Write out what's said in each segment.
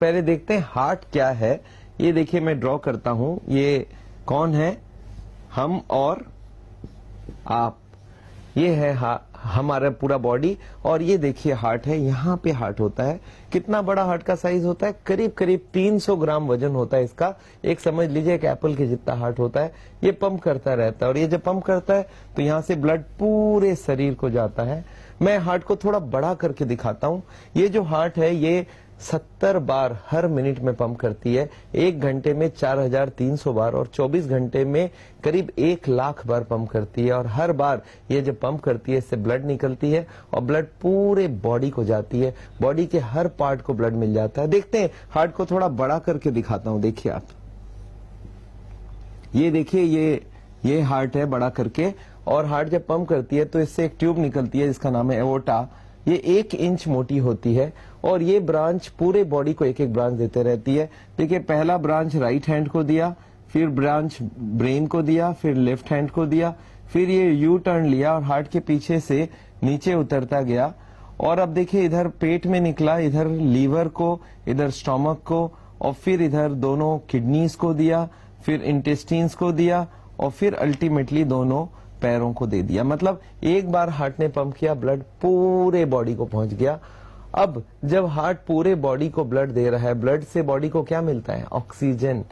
पहले देखते हैं हार्ट क्या है। ये देखिए मैं ड्रॉ करता हूं, ये कौन है, हम और आप। ये है हमारा पूरा बॉडी, और ये देखिए हार्ट है, यहाँ पे हार्ट होता है। कितना बड़ा हार्ट का साइज होता है, करीब करीब 300 ग्राम वजन होता है इसका। एक समझ लीजिए एक एप्पल के जितना हार्ट होता है। ये पंप करता रहता है, और ये जब पंप करता है तो यहाँ से ब्लड पूरे शरीर को जाता है। मैं हार्ट को थोड़ा बड़ा करके दिखाता हूँ। ये जो हार्ट है ये 70 बार हर मिनट में पंप करती है। 1 घंटे में 4300 बार, और 24 घंटे में करीब 1 लाख बार पंप करती है। और हर बार ये जब पंप करती है इससे ब्लड निकलती है, और ब्लड पूरे बॉडी को जाती है। बॉडी के हर पार्ट को ब्लड मिल जाता है। देखते हैं, हार्ट को थोड़ा बड़ा करके दिखाता हूं। देखिए आप, ये देखिए ये हार्ट है बड़ा करके, और हार्ट जब पंप करती है तो इससे एक ट्यूब निकलती है जिसका नाम है एओर्टा। ये 1 इंच मोटी होती है, और ये ब्रांच पूरे बॉडी को एक एक ब्रांच देते रहती है। देखिए पहला ब्रांच राइट हैंड को दिया, फिर ब्रांच ब्रेन को दिया, फिर लेफ्ट हैंड को दिया, फिर ये यू टर्न लिया और हार्ट के पीछे से नीचे उतरता गया। और अब देखिए इधर पेट में निकला, इधर लीवर को, इधर स्टोमक को, और फिर इधर दोनों किडनीज को दिया, फिर इंटेस्टाइन्स को दिया, और फिर अल्टीमेटली दोनों पैरों को दे दिया। मतलब एक बार हार्ट ने पंप किया, ब्लड पूरे बॉडी को पहुंच गया। अब जब हार्ट पूरे बॉडी को ब्लड दे रहा है, ब्लड से बॉडी को क्या मिलता है, ऑक्सीजन।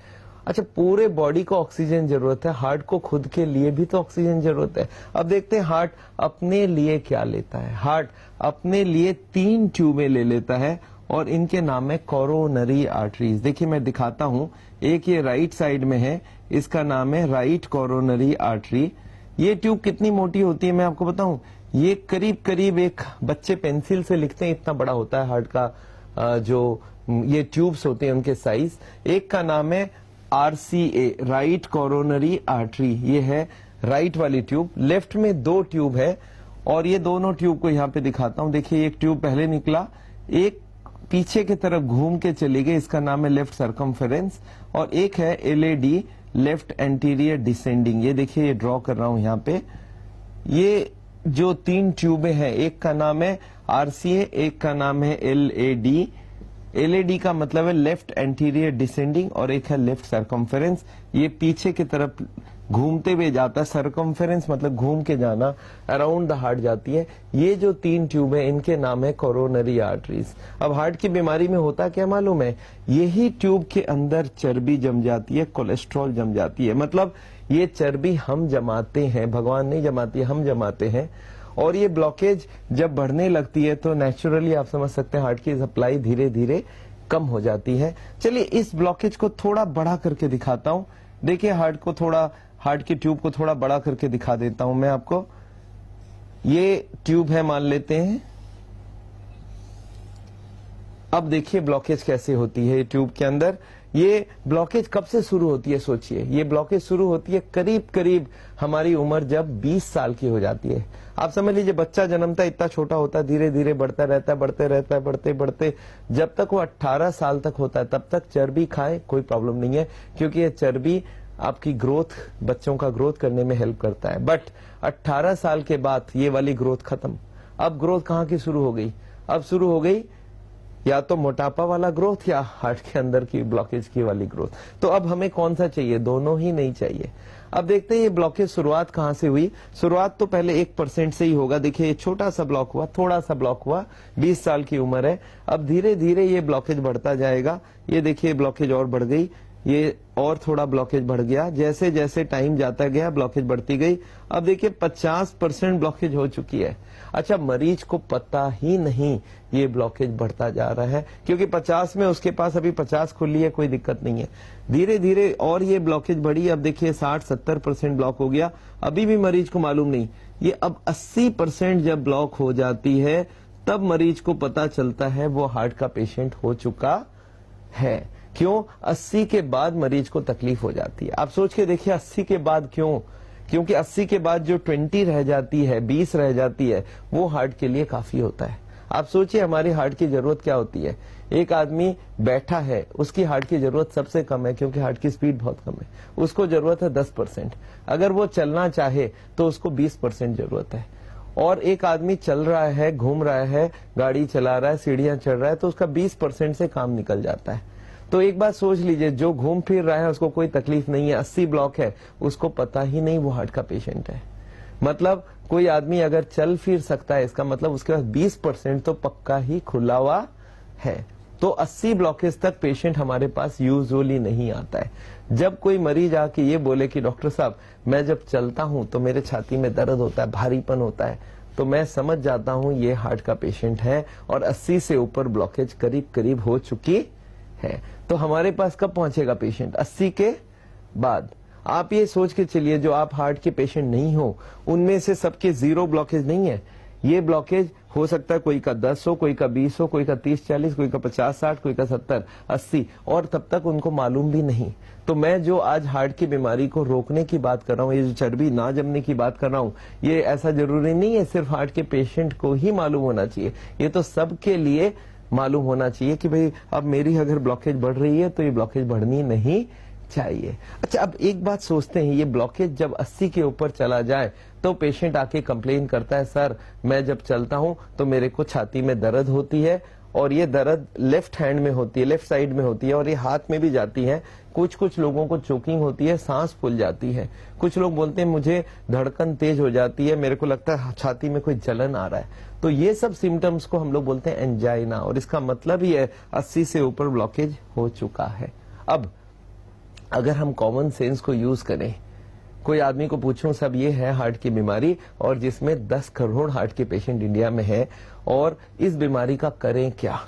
अच्छा, पूरे बॉडी को ऑक्सीजन जरूरत है, हार्ट को खुद के लिए भी तो ऑक्सीजन जरूरत है। अब देखते हैं हार्ट अपने लिए क्या लेता है। हार्ट अपने लिए 3 ट्यूबें ले लेता है, और इनके नाम है कोरोनरी आर्टरीज। देखिए मैं दिखाता हूं, एक ये राइट साइड में है, इसका नाम है राइट कोरोनरी आर्टरी। ये ट्यूब कितनी मोटी होती है मैं आपको बताऊं, ये करीब करीब एक बच्चे पेंसिल से लिखते हैं इतना बड़ा होता है हार्ट का जो ये ट्यूब्स होते हैं उनके साइज। एक का नाम है RCA, राइट कोरोनरी आर्टरी। ये है राइट वाली ट्यूब। लेफ्ट में 2 ट्यूब है, और ये दोनों ट्यूब को यहाँ पे दिखाता हूँ। देखिए एक ट्यूब पहले निकला, एक पीछे की तरफ घूम के चली गई, इसका नाम है लेफ्ट सर्कमफेरेंस, और एक है LAD, लेफ्ट एंटीरियर डिसेंडिंग। ये देखिए ये ड्रॉ कर रहा हूं यहाँ पे। ये जो 3 ट्यूबें हैं, एक का नाम है RCA, एक का नाम है LAD। LAD का मतलब है लेफ्ट एंटीरियर डिसेंडिंग, और एक है लेफ्ट सर्कमफेरेंस। ये पीछे की तरफ घूमते हुए जाता है, सर्कमफेरेंस मतलब घूम के जाना, अराउंड द हार्ट जाती है। ये जो 3 ट्यूब है इनके नाम है कोरोनरी आर्टरीज। अब हार्ट की बीमारी में होता क्या मालूम है, यही ट्यूब के अंदर चर्बी जम जाती है, कोलेस्ट्रॉल जम जाती है। मतलब ये चर्बी हम जमाते हैं, भगवान नहीं जमाती है, हम जमाते हैं। और ये ब्लॉकेज जब बढ़ने लगती है तो नेचुरली आप समझ सकते हैं हार्ट की सप्लाई धीरे धीरे कम हो जाती है। चलिए इस ब्लॉकेज को थोड़ा बड़ा करके दिखाता हूं। देखिए हार्ट की ट्यूब को थोड़ा बड़ा करके दिखा देता हूं मैं आपको। ये ट्यूब है मान लेते हैं। अब देखिए ब्लॉकेज कैसे होती है ट्यूब के अंदर। ये ब्लॉकेज कब से शुरू होती है सोचिए, ये ब्लॉकेज शुरू होती है करीब करीब हमारी उम्र जब 20 साल की हो जाती है। आप समझ लीजिए बच्चा जन्मता इतना छोटा होता है, धीरे धीरे बढ़ता रहता है, बढ़ते रहता है, बढ़ते बढ़ते जब तक वो 18 साल तक होता है तब तक चर्बी खाए कोई प्रॉब्लम नहीं है, क्योंकि ये चर्बी आपकी ग्रोथ, बच्चों का ग्रोथ करने में हेल्प करता है। बट 18 साल के बाद ये वाली ग्रोथ खत्म। अब ग्रोथ कहाँ की शुरू हो गई, अब शुरू हो गई या तो मोटापा वाला ग्रोथ या हार्ट के अंदर की ब्लॉकेज की वाली ग्रोथ। तो अब हमें कौन सा चाहिए, दोनों ही नहीं चाहिए। अब देखते हैं ये ब्लॉकेज शुरुआत कहां से हुई। शुरुआत तो पहले 1% से ही होगा। देखिए ये छोटा सा ब्लॉक हुआ, थोड़ा सा ब्लॉक हुआ, 20 साल की उम्र है। अब धीरे धीरे ये ब्लॉकेज बढ़ता जाएगा। ये देखिए ब्लॉकेज और बढ़ गई, ये और थोड़ा ब्लॉकेज बढ़ गया। जैसे जैसे टाइम जाता गया ब्लॉकेज बढ़ती गई। अब देखिए 50% ब्लॉकेज हो चुकी है। अच्छा, मरीज को पता ही नहीं ये ब्लॉकेज बढ़ता जा रहा है, क्योंकि 50 में उसके पास अभी 50 खुली है, कोई दिक्कत नहीं है। धीरे धीरे और ये ब्लॉकेज बढ़ी। अब देखिए 60-70% ब्लॉक हो गया, अभी भी मरीज को मालूम नहीं। ये अब 80% जब ब्लॉक हो जाती है तब मरीज को पता चलता है वो हार्ट का पेशेंट हो चुका है। क्यों? 80 के बाद मरीज को तकलीफ हो जाती है। आप सोच के देखिए 80 के बाद क्यों? क्योंकि 80 के बाद जो 20 रह जाती है, 20 रह जाती है, वो हार्ट के लिए काफी होता है। आप सोचिए हमारी हार्ट की जरूरत क्या होती है। एक आदमी बैठा है, उसकी हार्ट की जरूरत सबसे कम है, क्योंकि हार्ट की स्पीड बहुत कम है। उसको जरूरत है 10%। अगर वो चलना चाहे तो उसको 20% जरूरत है। और एक आदमी चल रहा है, घूम रहा है, गाड़ी चला रहा है, सीढ़ियां चढ़ रहा है, तो उसका 20% से काम निकल जाता है। तो एक बात सोच लीजिए, जो घूम फिर रहा है उसको कोई तकलीफ नहीं है, 80 ब्लॉक है, उसको पता ही नहीं वो हार्ट का पेशेंट है। मतलब कोई आदमी अगर चल फिर सकता है, इसका मतलब उसके पास 20% तो पक्का ही खुला हुआ है। तो 80 ब्लॉकेज तक पेशेंट हमारे पास यूजुअली नहीं आता है। जब कोई मरीज आके ये बोले कि डॉक्टर साहब मैं जब चलता हूं तो मेरे छाती में दर्द होता है, भारीपन होता है, तो मैं समझ जाता हूं ये हार्ट का पेशेंट है और 80 से ऊपर ब्लॉकेज करीब करीब हो चुकी है। तो हमारे पास कब पहुंचेगा पेशेंट? 80 के बाद। आप ये सोच के चलिए जो आप हार्ट के पेशेंट नहीं हो उनमें से सबके 0 ब्लॉकेज नहीं है। ये ब्लॉकेज हो सकता है कोई का 10 हो, कोई का 20 हो, कोई का 30-40, कोई का 50-60, कोई का 70-80, और तब तक उनको मालूम भी नहीं। तो मैं जो आज हार्ट की बीमारी को रोकने की बात कर रहा हूँ, ये जो चर्बी ना जमने की बात कर रहा हूँ, ये ऐसा जरूरी नहीं है सिर्फ हार्ट के पेशेंट को ही मालूम होना चाहिए, ये तो सबके लिए मालूम होना चाहिए कि भाई अब मेरी अगर ब्लॉकेज बढ़ रही है तो ये ब्लॉकेज बढ़नी नहीं चाहिए। अच्छा, अब एक बात सोचते हैं, ये ब्लॉकेज जब 80 के ऊपर चला जाए तो पेशेंट आके कंप्लेन करता है, सर मैं जब चलता हूं तो मेरे को छाती में दर्द होती है, और ये दर्द लेफ्ट हैंड में होती है, लेफ्ट साइड में होती है, और ये हाथ में भी जाती है। कुछ लोगों को चोकिंग होती है, सांस फूल जाती है। कुछ लोग बोलते हैं मुझे धड़कन तेज हो जाती है, मेरे को लगता है छाती में कोई जलन आ रहा है। तो ये सब सिम्टम्स को हम लोग बोलते हैं एंजाइना, और इसका मतलब ही है 80 से ऊपर ब्लॉकेज हो चुका है। अब अगर हम कॉमन सेंस को यूज करें, कोई आदमी को पूछूं सब ये है हार्ट की बीमारी और जिसमें 10 करोड़ हार्ट के पेशेंट इंडिया में है, और इस बीमारी का करें क्या,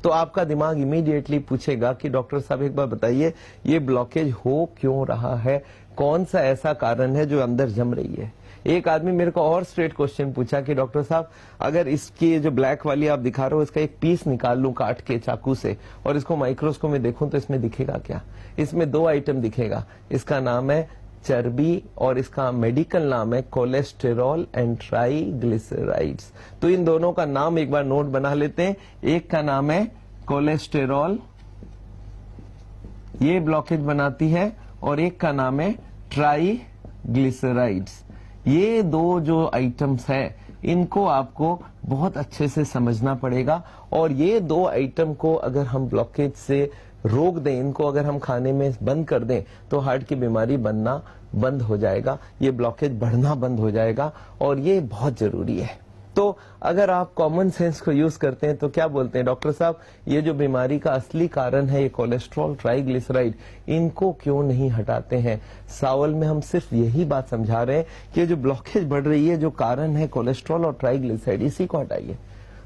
तो आपका दिमाग इमीडिएटली पूछेगा कि डॉक्टर साहब एक बार बताइए ये ब्लॉकेज हो क्यों रहा है, कौन सा ऐसा कारण है जो अंदर जम रही है। एक आदमी मेरे को और स्ट्रेट क्वेश्चन पूछा कि डॉक्टर साहब अगर इसकी जो ब्लैक वाली आप दिखा रहे हो इसका एक पीस निकाल लूं काट के चाकू से और इसको माइक्रोस्कोप में देखूं तो इसमें दिखेगा क्या? इसमें 2 आइटम दिखेगा, इसका नाम है चर्बी और इसका मेडिकल नाम है कोलेस्टेरॉल एंड ट्राइग्लिसराइड्स। तो इन दोनों का नाम एक बार नोट बना लेते हैं। एक का नाम है कोलेस्टेरॉल, ये ब्लॉकेज बनाती है, और एक का नाम है ट्राइग्लिसराइड्स। ये 2 जो आइटम्स है इनको आपको बहुत अच्छे से समझना पड़ेगा, और ये 2 आइटम को अगर हम ब्लॉकेज से रोक दें, इनको अगर हम खाने में बंद कर दें तो हार्ट की बीमारी बनना बंद हो जाएगा, ये ब्लॉकेज बढ़ना बंद हो जाएगा, और ये बहुत जरूरी है। तो अगर आप कॉमन सेंस को यूज करते हैं तो क्या बोलते हैं डॉक्टर साहब ये जो बीमारी का असली कारण है ये कोलेस्ट्रॉल ट्राइग्लिसराइड, इनको क्यों नहीं हटाते हैं? सावल में हम सिर्फ यही बात समझा रहे हैं कि जो ब्लॉकेज बढ़ रही है, जो कारण है कोलेस्ट्रॉल और ट्राइग्लिसराइड, इसी को हटाइए।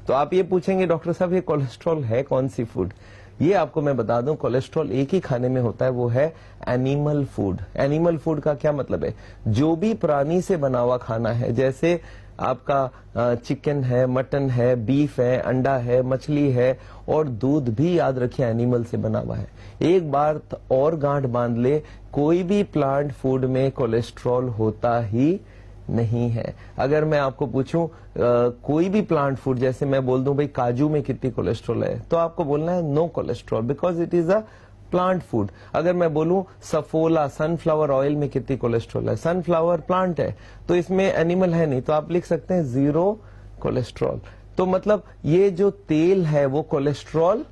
तो आप ये पूछेंगे डॉक्टर साहब ये कोलेस्ट्रॉल है कौन सी फूड? ये आपको मैं बता दूं, कोलेस्ट्रॉल एक ही खाने में होता है, वो है एनिमल फूड। एनिमल फूड का क्या मतलब है? जो भी प्राणी से बना हुआ खाना है, जैसे आपका चिकन है, मटन है, बीफ है, अंडा है, मछली है, और दूध भी याद रखिए एनिमल से बना हुआ है। एक बार और गांठ बांध ले, कोई भी प्लांट फूड में कोलेस्ट्रॉल होता ही नहीं है। अगर मैं आपको पूछूं कोई भी प्लांट फूड, जैसे मैं बोल दूं भाई काजू में कितनी कोलेस्ट्रॉल है, तो आपको बोलना है no cholesterol because it is a plant food. अगर मैं बोलूं सफोला सनफ्लावर ऑयल में कितनी कोलेस्ट्रॉल है, सनफ्लावर प्लांट है तो इसमें एनिमल है नहीं, तो आप लिख सकते हैं 0 कोलेस्ट्रॉल। तो मतलब ये जो तेल है वो कोलेस्ट्रॉल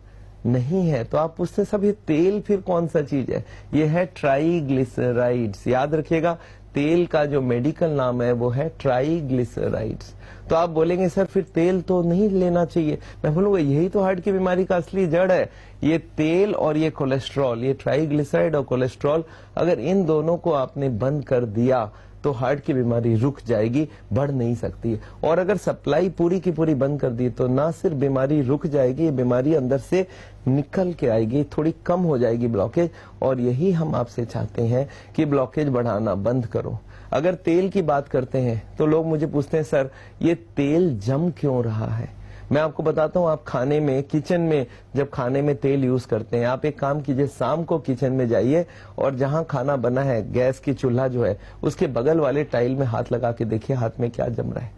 नहीं है। तो आप पूछते सब ये तेल फिर कौन सा चीज है? ये है ट्राइग्लिसराइड्स। याद रखिएगा तेल का जो मेडिकल नाम है वो है ट्राइग्लिसराइड्स। तो आप बोलेंगे सर फिर तेल तो नहीं लेना चाहिए, मैं बोलूंगा यही तो हार्ट की बीमारी का असली जड़ है। ये तेल और ये कोलेस्ट्रॉल, ये ट्राइग्लिसराइड और कोलेस्ट्रॉल, अगर इन दोनों को आपने बंद कर दिया तो हार्ट की बीमारी रुक जाएगी, बढ़ नहीं सकती। और अगर सप्लाई पूरी की पूरी बंद कर दी तो ना सिर्फ बीमारी रुक जाएगी, ये बीमारी अंदर से निकल के आएगी, थोड़ी कम हो जाएगी ब्लॉकेज। और यही हम आपसे चाहते हैं कि ब्लॉकेज बढ़ाना बंद करो। अगर तेल की बात करते हैं तो लोग मुझे पूछते हैं सर ये तेल जम क्यों रहा है? मैं आपको बताता हूं, आप खाने में, किचन में जब खाने में तेल यूज करते हैं, आप एक काम कीजिए, शाम को किचन में जाइए और जहां खाना बना है, गैस की चूल्हा जो है उसके बगल वाले टाइल में हाथ लगा के देखिए हाथ में क्या जम रहा है।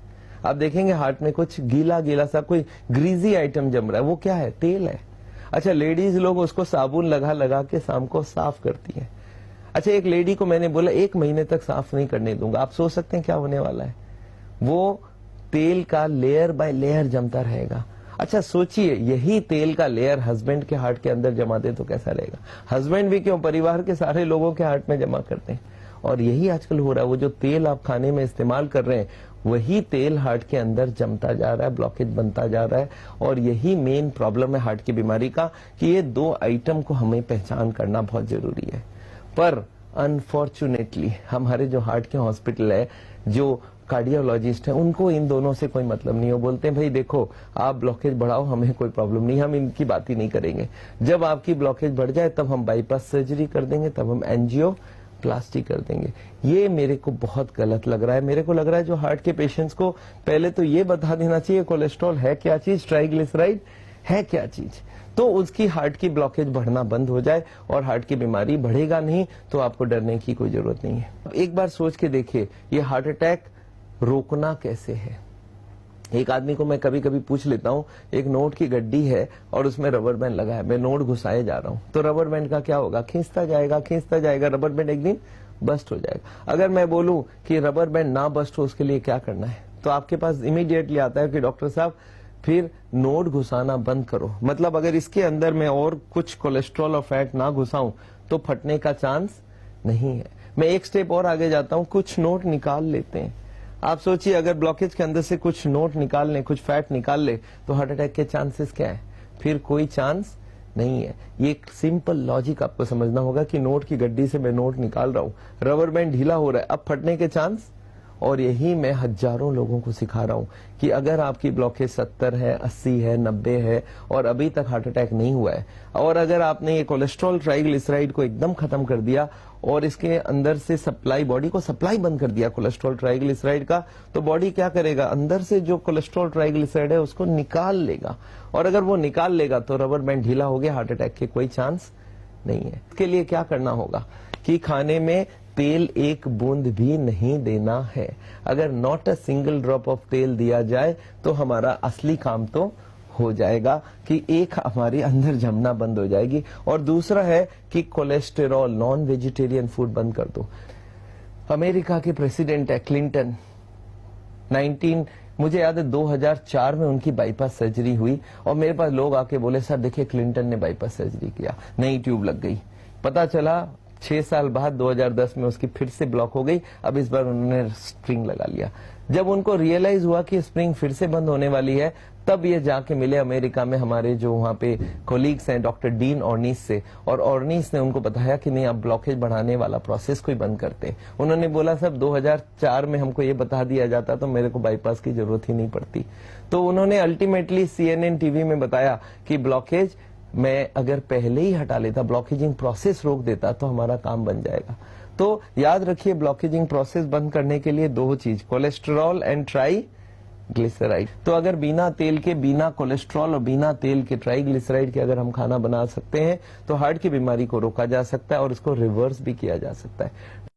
आप देखेंगे हाथ में कुछ गीला गीला सा कोई ग्रीजी आइटम जम रहा है, वो क्या है? तेल है। अच्छा, लेडीज लोग उसको साबुन लगा लगा के शाम को साफ करती है। अच्छा, एक लेडी को मैंने बोला 1 महीने तक साफ नहीं करने दूंगा। आप सोच सकते हैं क्या होने वाला है? वो तेल का लेयर बाय लेयर जमता रहेगा। अच्छा सोचिए, यही तेल का लेयर हस्बैंड के हार्ट के अंदर जमा दे तो कैसा रहेगा। हस्बैंड भी क्यों, परिवार के सारे लोगों के हार्ट में जमा करते हैं। और यही आजकल हो रहा है, वो जो तेल आप खाने में इस्तेमाल कर रहे हैं वही तेल हार्ट के अंदर जमता जा रहा है, ब्लॉकेज बनता जा रहा है। और यही मेन प्रॉब्लम है हार्ट की बीमारी का, कि ये दो आइटम को हमें पहचान करना बहुत जरूरी है। पर अनफॉर्चुनेटली हमारे जो हार्ट के हॉस्पिटल है, जो कार्डियोलॉजिस्ट हैं, उनको इन दोनों से कोई मतलब नहीं हो। बोलते हैं भाई देखो आप ब्लॉकेज बढ़ाओ, हमें कोई प्रॉब्लम नहीं, हम इनकी बात ही नहीं करेंगे। जब आपकी ब्लॉकेज बढ़ जाए तब हम बाईपास सर्जरी कर देंगे, तब हम एंजियो प्लास्टिक कर देंगे। ये मेरे को बहुत गलत लग रहा है। मेरे को लग रहा है जो हार्ट के पेशेंट्स को पहले तो ये बता देना चाहिए कोलेस्ट्रॉल है क्या चीज, ट्राइग्लिसराइड है क्या चीज, तो उसकी हार्ट की ब्लॉकेज बढ़ना बंद हो जाए और हार्ट की बीमारी बढ़ेगा नहीं, तो आपको डरने की कोई जरूरत नहीं है। एक बार सोच के देखिए, ये हार्ट अटैक रोकना कैसे है। एक आदमी को मैं कभी कभी पूछ लेता हूँ, एक नोट की गड्डी है और उसमें रबर बैंड लगा है, मैं नोट घुसाए जा रहा हूँ, तो रबर बैंड का क्या होगा, खींचता जाएगा, रबर बैंड एक दिन बस्ट हो जाएगा। अगर मैं बोलूं कि रबर बैंड ना बस्ट हो, उसके लिए क्या करना है, तो आपके पास इमीडिएटली आता है कि डॉक्टर साहब फिर नोट घुसाना बंद करो। मतलब अगर इसके अंदर मैं और कुछ कोलेस्ट्रॉल और फैट ना घुसाऊं तो फटने का चांस नहीं है। मैं एक स्टेप और आगे जाता हूं, कुछ नोट निकाल लेते हैं। आप सोचिए अगर ब्लॉकेज के अंदर से कुछ नोट निकाल लें, कुछ फैट निकाल ले, तो हार्ट अटैक के चांसेस क्या है, फिर कोई चांस नहीं है। ये एक सिंपल लॉजिक आपको समझना होगा कि नोट की गड्डी से मैं नोट निकाल रहा हूं, रबर बैंड ढीला हो रहा है, अब फटने के चांस। और यही मैं हजारों लोगों को सिखा रहा हूं कि अगर आपकी ब्लॉकेज 70 है, 80 है, 90 है और अभी तक हार्ट अटैक नहीं हुआ है, और अगर आपने ये कोलेस्ट्रॉल ट्राइग्लिसराइड को एकदम खत्म कर दिया और इसके अंदर से सप्लाई, बॉडी को सप्लाई बंद कर दिया कोलेस्ट्रॉल ट्राइग्लिसराइड का, तो बॉडी क्या करेगा, अंदर से जो कोलेस्ट्रॉल ट्राइग्लिसराइड है उसको निकाल लेगा। और अगर वो निकाल लेगा तो रबर बैंड ढीला हो गया, हार्ट अटैक के कोई चांस नहीं है। इसके लिए क्या करना होगा कि खाने में तेल एक बूंद भी नहीं देना है। अगर not a single drop of तेल दिया जाए तो हमारा असली काम तो हो जाएगा कि एक हमारे अंदर जमना बंद हो जाएगी। और दूसरा है कि कोलेस्टेरॉल, नॉन वेजिटेरियन फूड बंद कर दो। अमेरिका के प्रेसिडेंट है क्लिंटन, मुझे याद है 2004 में उनकी बाईपास सर्जरी हुई और मेरे पास लोग आके बोले सर देखिए क्लिंटन ने बाईपास सर्जरी किया, नई ट्यूब लग गई। पता चला 6 साल बाद 2010 में उसकी फिर से ब्लॉक हो गई, अब इस बार उन्होंने स्प्रिंग लगा लिया। जब उनको रियलाइज हुआ कि स्प्रिंग फिर से बंद होने वाली है, तब ये जाके मिले अमेरिका में हमारे जो वहां पे कोलीग्स हैं डॉक्टर डीन ऑर्निस से, और ऑर्निस ने उनको बताया कि नहीं आप ब्लॉकेज बढ़ाने वाला प्रोसेस कोई बंद करते। उन्होंने बोला साहब 2004 में हमको ये बता दिया जाता तो मेरे को बाईपास की जरूरत ही नहीं पड़ती। तो उन्होंने अल्टीमेटली CNN टीवी में बताया कि ब्लॉकेज मैं अगर पहले ही हटा लेता, ब्लॉकेजिंग प्रोसेस रोक देता, तो हमारा काम बन जाएगा। तो याद रखिए ब्लॉकेजिंग प्रोसेस बंद करने के लिए दो चीज, कोलेस्ट्रॉल एंड ट्राइग्लिसराइड। तो अगर बिना तेल के, बिना कोलेस्ट्रॉल और बिना तेल के ट्राइग्लिसराइड के अगर हम खाना बना सकते हैं तो हार्ट की बीमारी को रोका जा सकता है और इसको रिवर्स भी किया जा सकता है।